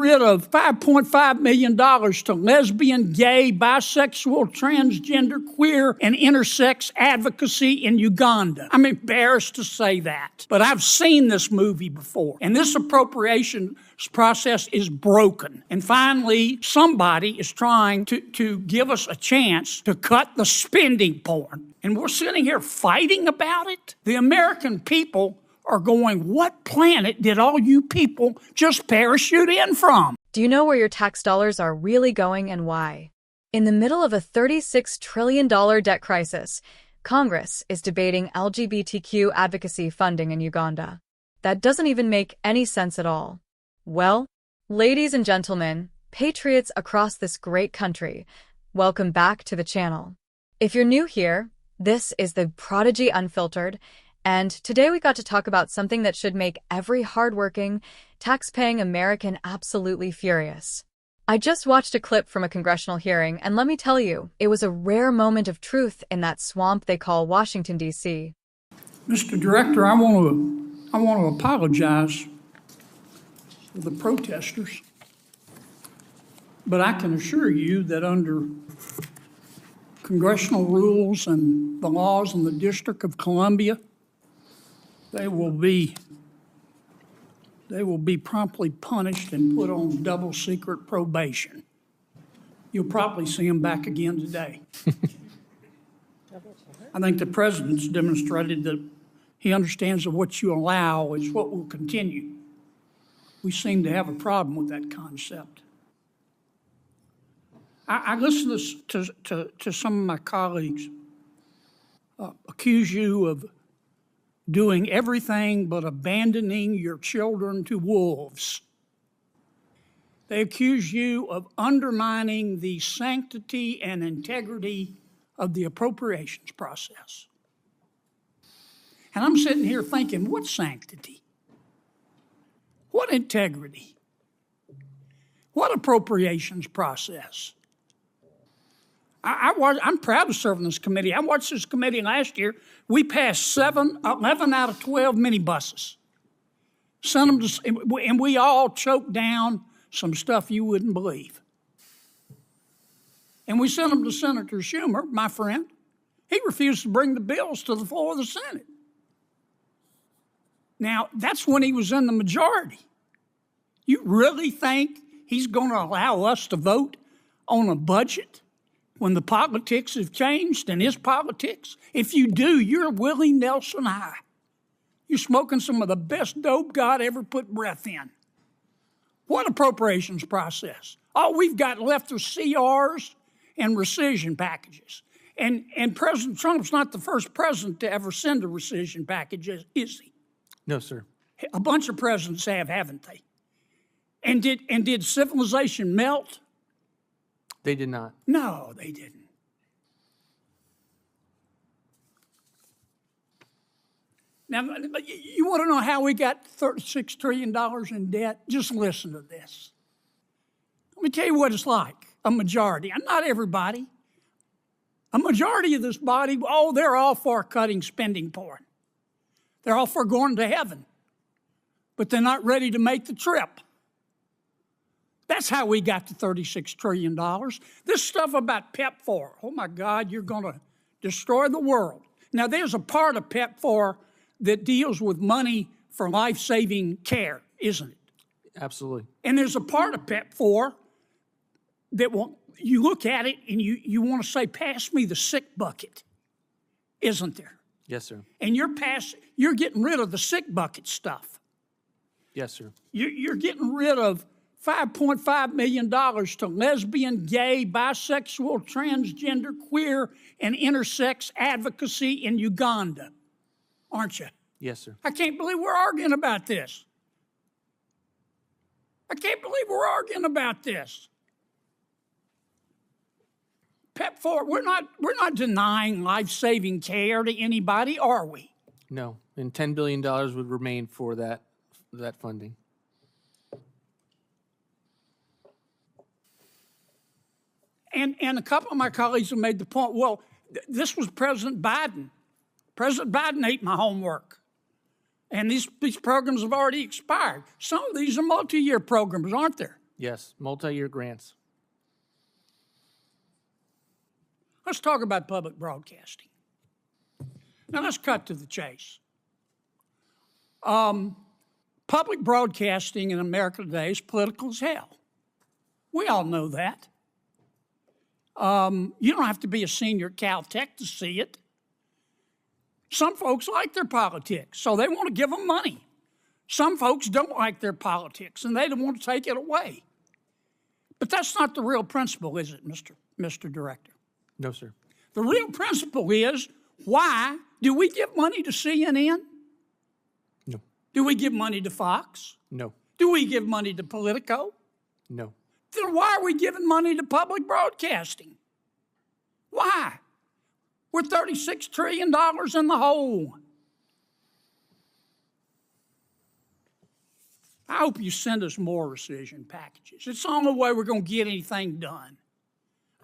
rid of $5.5 million to lesbian, gay, bisexual, transgender, queer, and intersex advocacy in Uganda. I'm embarrassed to say that, but I've seen this movie before. And this appropriation process is broken. And finally, somebody is trying to give us a chance to cut the spending porn. And we're sitting here fighting about it. The American people are going, what planet did all you people just parachute in from? Do you know where your tax dollars are really going and why? In the middle of a $36 trillion debt crisis, Congress is debating LGBTQ advocacy funding in Uganda. That doesn't even make any sense at all. Well, ladies and gentlemen, patriots across this great country, welcome back to the channel. If you're new here, this is the Prodigy Unfiltered, and today we got to talk about something that should make every hardworking, tax-paying American absolutely furious. I just watched a clip from a congressional hearing, and let me tell you, it was a rare moment of truth in that swamp they call Washington, D.C. Mr. Director, I want to apologize for the protesters, but I can assure you that under congressional rules and the laws in the District of Columbia, they will be promptly punished and put on double secret probation. You'll probably see them back again today. I think the president's demonstrated that he understands that what you allow is what will continue. We seem to have a problem with that concept. I listen to some of my colleagues accuse you of doing everything but abandoning your children to wolves. They accuse you of undermining the sanctity and integrity of the appropriations process. And I'm sitting here thinking, what sanctity? What integrity? What appropriations process? I'm proud to serve on this committee. I watched this committee last year. We passed 11 out of 12 minibuses. Sent them to, and we all choked down some stuff you wouldn't believe. And we sent them to Senator Schumer, my friend. He refused to bring the bills to the floor of the Senate. Now, that's when he was in the majority. You really think he's going to allow us to vote on a budget when the politics have changed and his politics? If you do, you're Willie Nelson high. You're smoking some of the best dope God ever put breath in. What appropriations process? All we've got left are CRs and rescission packages. And President Trump's not the first president to ever send a rescission package, is he? No, sir. A bunch of presidents have, haven't they? And did civilization melt? They did not. No, they didn't. Now, you want to know how we got $36 trillion in debt? Just listen to this. Let me tell you what it's like. A majority, and not everybody, a majority of this body, they're all for cutting spending porn. They're all for going to heaven, but they're not ready to make the trip. That's how we got to $36 trillion. This stuff about PEPFAR, oh my God, you're going to destroy the world. Now, there's a part of PEPFAR that deals with money for life-saving care, isn't it? Absolutely. And there's a part of PEPFAR that you look at it and you want to say, pass me the sick bucket, isn't there? Yes, sir. And you're getting rid of the sick bucket stuff. Yes, sir. You're getting rid of $5.5 million to lesbian, gay, bisexual, transgender, queer, and intersex advocacy in Uganda, aren't you? Yes, sir. I can't believe we're arguing about this. I can't believe we're arguing about this. PEPFAR, we're not denying life-saving care to anybody, are we? No, and $10 billion would remain for that funding. And a couple of my colleagues have made the point, well, this was President Biden. President Biden ate my homework. And these programs have already expired. Some of these are multi-year programs, aren't there? Yes, multi-year grants. Let's talk about public broadcasting. Now let's cut to the chase. Public broadcasting in America today is political as hell. We all know that. You don't have to be a senior at Caltech to see it. Some folks like their politics, so they want to give them money. Some folks don't like their politics, and they don't want to take it away. But that's not the real principle, is it, Mr. Director? No, sir. The real principle is, why do we give money to CNN? No. Do we give money to Fox? No. Do we give money to Politico? No. Then why are we giving money to public broadcasting? Why? We're $36 trillion in the hole. I hope you send us more rescission packages. It's the only way we're going to get anything done.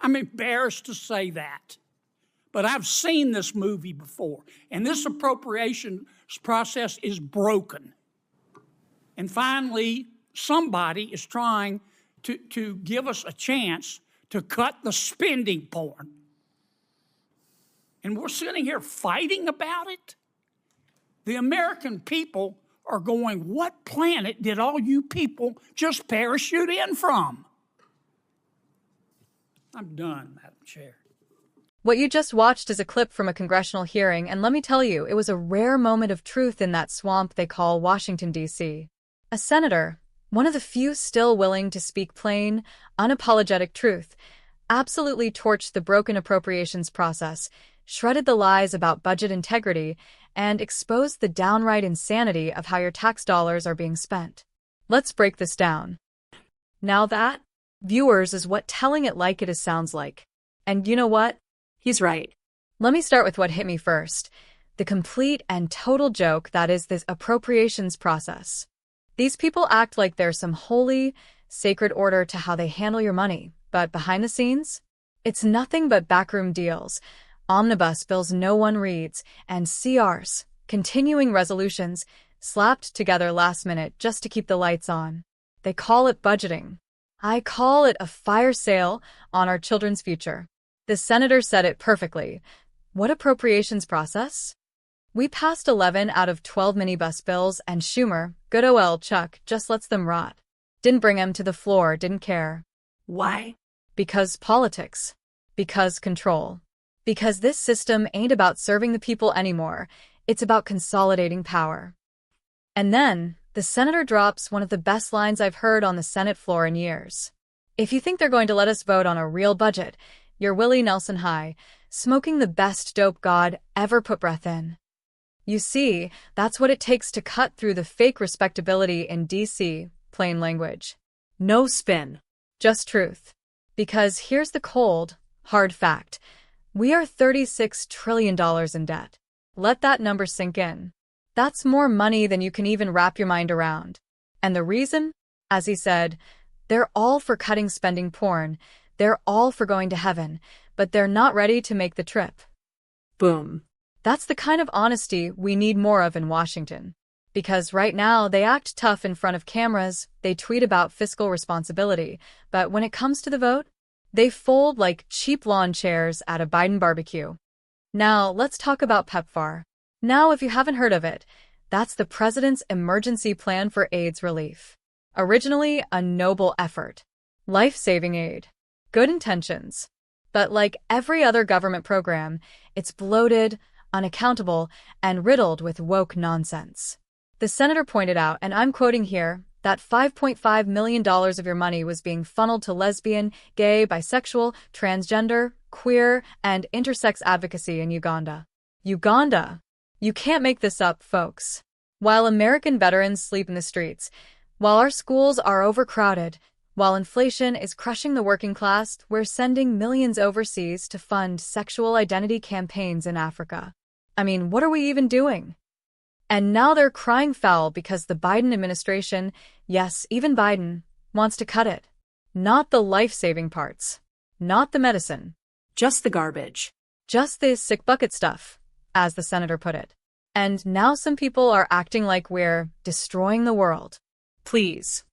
I'm embarrassed to say that. But I've seen this movie before, and this appropriations process is broken. And finally, somebody is trying to give us a chance to cut the spending porn. And we're sitting here fighting about it? The American people are going, what planet did all you people just parachute in from? I'm done, Madam Chair. What you just watched is a clip from a congressional hearing, and let me tell you, it was a rare moment of truth in that swamp they call Washington, D.C. A senator, one of the few still willing to speak plain, unapologetic truth, absolutely torched the broken appropriations process, shredded the lies about budget integrity, and exposed the downright insanity of how your tax dollars are being spent. Let's break this down. Now that, viewers, is what telling it like it is sounds like. And you know what? He's right. Let me start with what hit me first. The complete and total joke that is this appropriations process. These people act like there's some holy, sacred order to how they handle your money, but behind the scenes, it's nothing but backroom deals, omnibus bills no one reads, and CRs, continuing resolutions, slapped together last minute just to keep the lights on. They call it budgeting. I call it a fire sale on our children's future. The senator said it perfectly. What appropriations process? We passed 11 out of 12 minibus bills, and Schumer, good ol' Chuck, just lets them rot. Didn't bring them to the floor, didn't care. Why? Because politics. Because control. Because this system ain't about serving the people anymore. It's about consolidating power. And then, the senator drops one of the best lines I've heard on the Senate floor in years. If you think they're going to let us vote on a real budget, you're Willie Nelson high, smoking the best dope God ever put breath in. You see, that's what it takes to cut through the fake respectability in D.C., plain language. No spin. Just truth. Because here's the cold, hard fact. We are $36 trillion in debt. Let that number sink in. That's more money than you can even wrap your mind around. And the reason? As he said, they're all for cutting spending porn. They're all for going to heaven, but they're not ready to make the trip. Boom. That's the kind of honesty we need more of in Washington. Because right now, they act tough in front of cameras, they tweet about fiscal responsibility, but when it comes to the vote, they fold like cheap lawn chairs at a Biden barbecue. Now, let's talk about PEPFAR. Now, if you haven't heard of it, that's the President's Emergency Plan for AIDS Relief. Originally a noble effort. Life-saving aid. Good intentions. But like every other government program, it's bloated, unaccountable, and riddled with woke nonsense. The senator pointed out, and I'm quoting here, that $5.5 million of your money was being funneled to lesbian, gay, bisexual, transgender, queer, and intersex advocacy in Uganda. Uganda! You can't make this up, folks. While American veterans sleep in the streets, while our schools are overcrowded, while inflation is crushing the working class, we're sending millions overseas to fund sexual identity campaigns in Africa. I mean, what are we even doing? And now they're crying foul because the Biden administration, yes, even Biden, wants to cut it. Not the life-saving parts. Not the medicine. Just the garbage. Just the sick bucket stuff, as the senator put it. And now some people are acting like we're destroying the world. Please.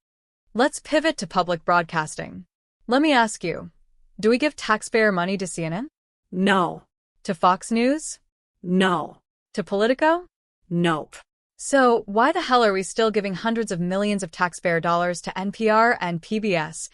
Let's pivot to public broadcasting. Let me ask you, do we give taxpayer money to CNN? No. To Fox News? No. To Politico? Nope. So why the hell are we still giving hundreds of millions of taxpayer dollars to NPR and PBS,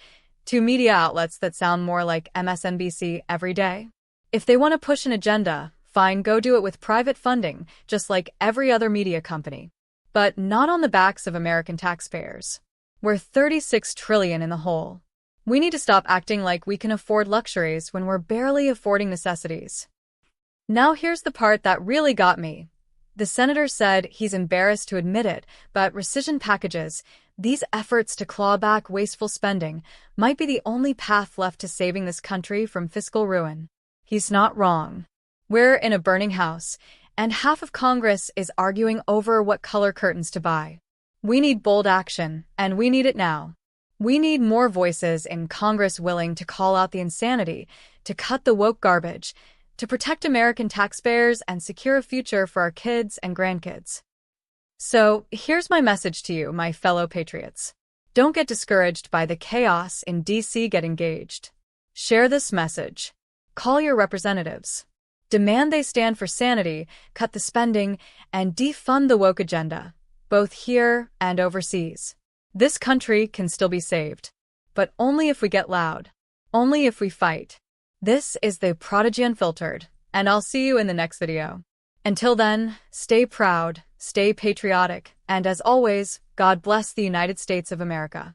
two media outlets that sound more like MSNBC every day? If they want to push an agenda, fine, go do it with private funding, just like every other media company. But not on the backs of American taxpayers. We're $36 trillion in the hole. We need to stop acting like we can afford luxuries when we're barely affording necessities. Now here's the part that really got me. The senator said he's embarrassed to admit it, but rescission packages, these efforts to claw back wasteful spending, might be the only path left to saving this country from fiscal ruin. He's not wrong. We're in a burning house, and half of Congress is arguing over what color curtains to buy. We need bold action, and we need it now. We need more voices in Congress willing to call out the insanity, to cut the woke garbage, to protect American taxpayers and secure a future for our kids and grandkids. So, here's my message to you, my fellow patriots. Don't get discouraged by the chaos in D.C. Get engaged. Share this message. Call your representatives. Demand they stand for sanity, cut the spending, and defund the woke agenda, both here and overseas. This country can still be saved, but only if we get loud, only if we fight. This is the Prodigy Unfiltered, and I'll see you in the next video. Until then, stay proud, stay patriotic, and as always, God bless the United States of America.